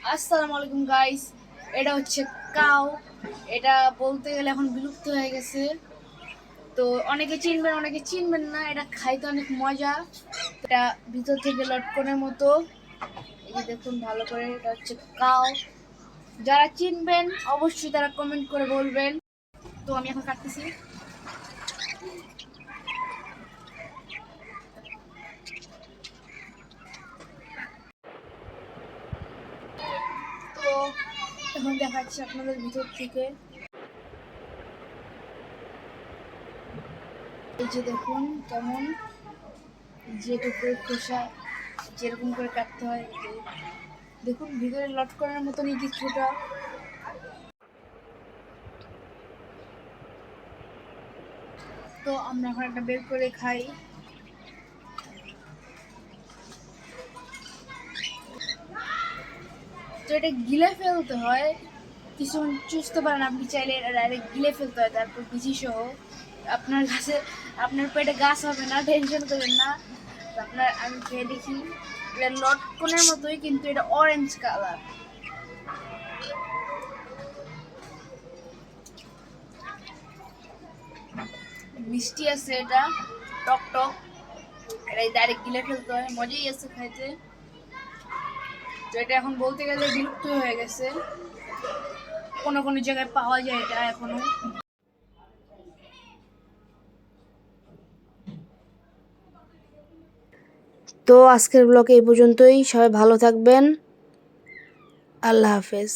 আসসালামু আলাইকুম গাইস। এটা হচ্ছে কাউ। এটা বলতে গেলে এখন বিলুপ্ত হয়ে গেছে। তো অনেকে চিনবেন, অনেকে চিনবেন না। এটা খাইতে অনেক মজা। এটা ভিতর থেকে লটকনের মতো। এই যে দেখুন ভালো করে, এটা হচ্ছে কাউ। যারা চিনবেন অবশ্যই তারা কমেন্ট করে বলবেন। তো আমি এখন কাটতেছি। তো এখন দেখাচ্ছি আপনাদের ভিতর থেকে। এই যে দেখুন কেমন, যেটুকু খোসা যেরকম করে কাটতে হয়। দেখুন ভিতরে লটকনের মতনই কিছুটা। তো আমরা এখন একটা বের করে খাই। তো এটা গিলে ফেলতে হয়, কিছুক্ষণ চুষতে পারেন আপনি চাইলে। এটা ডাইরেক্ট গিলে ফেলতে হয়, তারপর বিচি সহ। আপনার কাছে, আপনার পেটে গাছ হবে না, টেনশন করবেন না। তো আপনার, আমি খেয়ে দেখি। এটা লটকনের মতোই, কিন্তু এটা অরেঞ্জ কালার। মিষ্টি আছে এটা, টক টক। এটা ডাইরেক্ট গিলে ফেলতে হয়, মজাই আছে খাইতে। তো এটা এখন বলতে গেলে বিলুপ্ত হয়ে গেছে। কোনো কোনো জায়গায় পাওয়া যায় এটা এখনো। তো আজকের ব্লগে এই পর্যন্তই। সবাই ভালো থাকবেন। আল্লাহ হাফেজ।